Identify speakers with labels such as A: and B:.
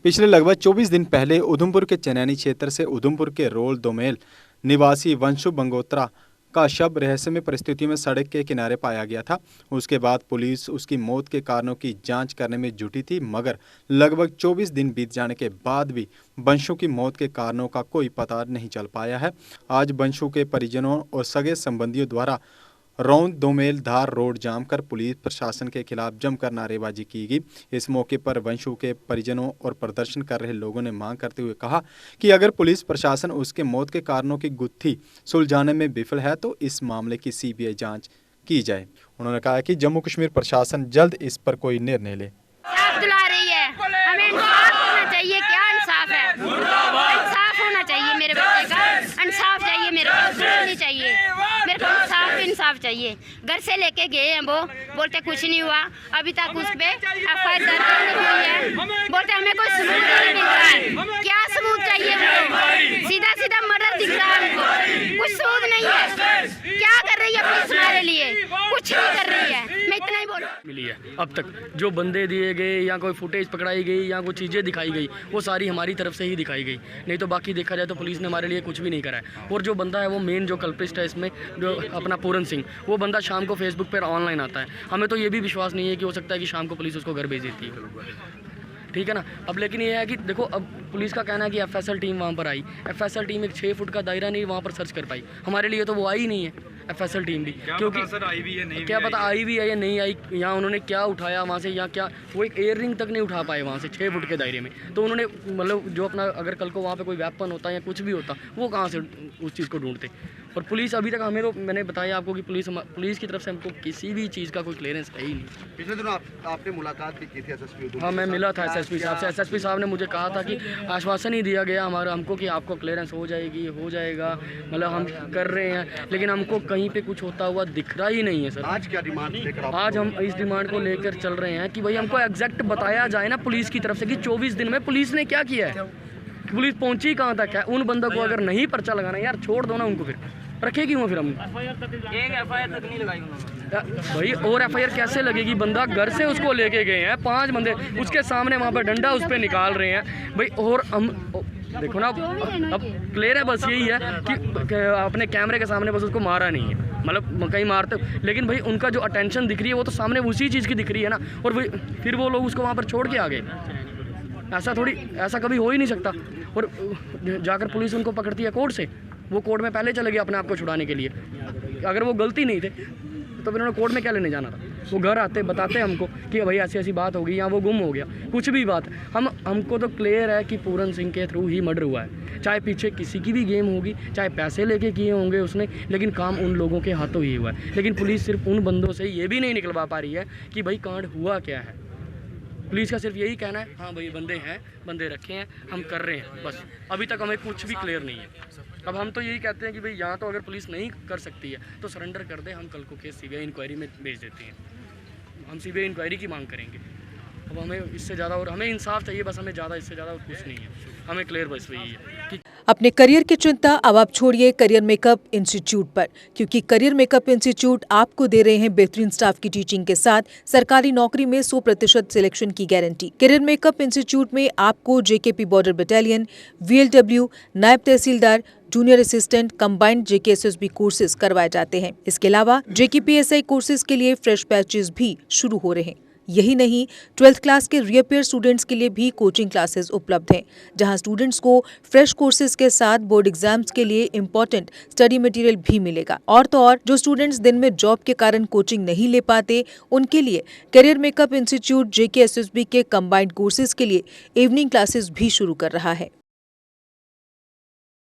A: पिछले लगभग 24 दिन पहले उधमपुर के चनैनी क्षेत्र से उधमपुर के रोल दोमेल निवासी वंशु बंगोत्रा का शव रहस्यमय परिस्थितियों में सड़क के किनारे पाया गया था। उसके बाद पुलिस उसकी मौत के कारणों की जांच करने में जुटी थी, मगर लगभग 24 दिन बीत जाने के बाद भी वंशु की मौत के कारणों का कोई पता नहीं चल पाया है। आज वंशु के परिजनों और सगे संबंधियों द्वारा रौंद दोमेल धार रोड जाम कर पुलिस प्रशासन के खिलाफ जमकर नारेबाजी की गई। इस मौके पर वंशु के परिजनों और प्रदर्शन कर रहे लोगों ने मांग करते हुए कहा कि अगर पुलिस प्रशासन उसके मौत के कारणों की गुत्थी सुलझाने में विफल है तो इस मामले की सीबीआई जांच की जाए। उन्होंने कहा कि जम्मू कश्मीर प्रशासन जल्द इस पर कोई निर्णय ले।
B: दिला रही है, हमें इंसाफ होना चाहिए। क्या इंसाफ है? इंसाफ होना चाहिए मेरे बच्चे का, इंसाफ चाहिए मेरे को, नहीं चाहिए मेरे को इंसाफ चाहिए। घर से लेके गए हैं, वो बोलते कुछ नहीं हुआ, अभी तक उस पे एफआईआर दर्ज नहीं हुई है। बोलते हमें कोई सबूत नहीं मिल रहा है। क्या सबूत चाहिए उनको? सीधा सीधा मर्डर दिख रहा है उनको, कुछ सबूत नहीं है। क्या कर रही है पुलिस हमारे लिए? कुछ नहीं कर रही है। मैं इतना ही बोलूँ।
C: मिली है अब तक जो बंदे दिए गए या कोई फुटेज पकड़ाई गई या कोई चीज़ें दिखाई गई, वो सारी हमारी तरफ से ही दिखाई गई। नहीं तो बाकी देखा जाए तो पुलिस ने हमारे लिए कुछ भी नहीं करा है। और जो बंदा है वो मेन जो कल्प्रिस्ट है इसमें, जो अपना पूरन सिंह, वो बंदा शाम को फेसबुक पर ऑनलाइन आता है। हमें तो ये भी विश्वास नहीं है कि हो सकता है कि शाम को पुलिस उसको घर भेज देती है, ठीक है ना। अब लेकिन ये है कि देखो, अब पुलिस का कहना है कि एफएसएल टीम वहाँ पर आई। एफएसएल टीम एक 6 फुट का दायरा नहीं वहाँ पर सर्च कर पाई। हमारे लिए तो वो आई ही नहीं है एफएसएल टीम भी, क्योंकि
D: सर आई भी है नहीं,
C: क्या पता आई भी है या नहीं आई, या उन्होंने क्या उठाया वहाँ से, या क्या वो एक एयर रिंग तक नहीं उठा पाए वहाँ से 6 फुट के दायरे में। तो उन्होंने मतलब जो अपना, अगर कल को वहाँ पे कोई वेपन होता या कुछ भी होता, वो कहाँ से उस चीज़ को ढूंढते। और पुलिस अभी तक हमें, तो मैंने बताया आपको कि पुलिस की तरफ से हमको किसी भी चीज़ का कोई क्लियरेंस है ही नहीं।
D: पिछले दिनों आपने मुलाकात भी की थी एसएसपी?
C: हाँ, मैं मिला था एसएसपी साहब से। एसएसपी साहब ने मुझे कहा था कि आश्वासन ही दिया गया हमको कि आपको क्लियरेंस हो जाएगा, मतलब हम कर रहे हैं, लेकिन हमको कहीं पे कुछ होता हुआ दिख रहा ही नहीं है सर।
D: आज क्या डिमांड लेकर
C: आज हम इस डिमांड को लेकर चल रहे हैं कि भाई हमको एग्जैक्ट बताया जाए ना पुलिस की तरफ से कि 24 दिन में पुलिस ने क्या किया है, पुलिस पहुंची कहाँ तक है। उन बंदों को अगर नहीं पर्चा लगाना, यार छोड़ दो ना उनको, फिर रखेगी वो, फिर हम
E: एक एफआईआर तक नहीं लगाई उन्होंने
C: भाई। और एफआईआर कैसे लगेगी? बंदा घर से उसको लेके गए हैं 5 बंदे, उसके सामने वहाँ पर डंडा उस पर निकाल रहे हैं भाई। और हम देखो ना, अब क्लियर है, बस यही है कि अपने कैमरे के सामने बस उसको मारा नहीं है, मतलब कहीं मारते, लेकिन भाई उनका जो अटेंशन दिख रही है वो तो सामने उसी चीज़ की दिख रही है ना। और भाई फिर वो लोग उसको वहाँ पर छोड़ के आ गए। ऐसा कभी हो ही नहीं सकता। और जाकर पुलिस उनको पकड़ती है कोर्ट से, वो कोर्ट में पहले चले गए अपने आप को छुड़ाने के लिए। अगर वो गलती नहीं थे तो फिर उन्होंने कोर्ट में क्या लेने जाना था? वो घर आते बताते हमको कि भाई ऐसी बात हो गई या वो गुम हो गया, कुछ भी बात। हमको तो क्लियर है कि पूरन सिंह के थ्रू ही मर्डर हुआ है। चाहे पीछे किसी की भी गेम होगी, चाहे पैसे लेके किए होंगे उसने, लेकिन काम उन लोगों के हाथों ही हुआ है। लेकिन पुलिस सिर्फ उन बंदों से ये भी नहीं निकलवा पा रही है कि भाई कांड हुआ क्या है। पुलिस का सिर्फ यही कहना है, हाँ भाई बंदे हैं, बंदे रखे हैं, हम कर रहे हैं, बस। अभी तक हमें कुछ भी क्लियर नहीं है। अब हम तो यही कहते हैं कि भाई यहाँ तो अगर पुलिस नहीं कर सकती है तो सरेंडर कर दे, हम कल को केस सीबीआई इंक्वायरी में भेज देते हैं। हम सीबीआई इंक्वायरी की मांग करेंगे। अब हमें इससे ज़्यादा, और हमें इंसाफ चाहिए बस, हमें ज़्यादा इससे ज़्यादा कुछ नहीं है। हमें क्लियर बस वही है कि
F: अपने करियर की चिंता अब आप छोड़िए करियर मेकअप इंस्टीट्यूट पर, क्योंकि करियर मेकअप इंस्टीट्यूट आपको दे रहे हैं बेहतरीन स्टाफ की टीचिंग के साथ सरकारी नौकरी में 100% सिलेक्शन की गारंटी। करियर मेकअप इंस्टीट्यूट में आपको जेकेपी बॉर्डर बटालियन, वीएलडब्ल्यू, नायब तहसीलदार, junior assistant, combined JKSSB courses करवाए जाते हैं। इसके अलावा जेकेपीएसआई कोर्सेज के लिए फ्रेश बैचेज भी शुरू हो रहे हैं। यही नहीं, 12th क्लास के रीअपेयर स्टूडेंट्स के लिए भी कोचिंग क्लासेस उपलब्ध हैं, जहां स्टूडेंट्स को फ्रेश कोर्सेज के साथ बोर्ड एग्जाम्स के लिए इम्पोर्टेंट स्टडी मटेरियल भी मिलेगा। और तो और जो स्टूडेंट्स दिन में जॉब के कारण कोचिंग नहीं ले पाते, उनके लिए करियर मेकअप इंस्टीट्यूट जेकेएसएसबी के कंबाइंड कोर्सेज के लिए इवनिंग क्लासेस भी शुरू कर रहा है।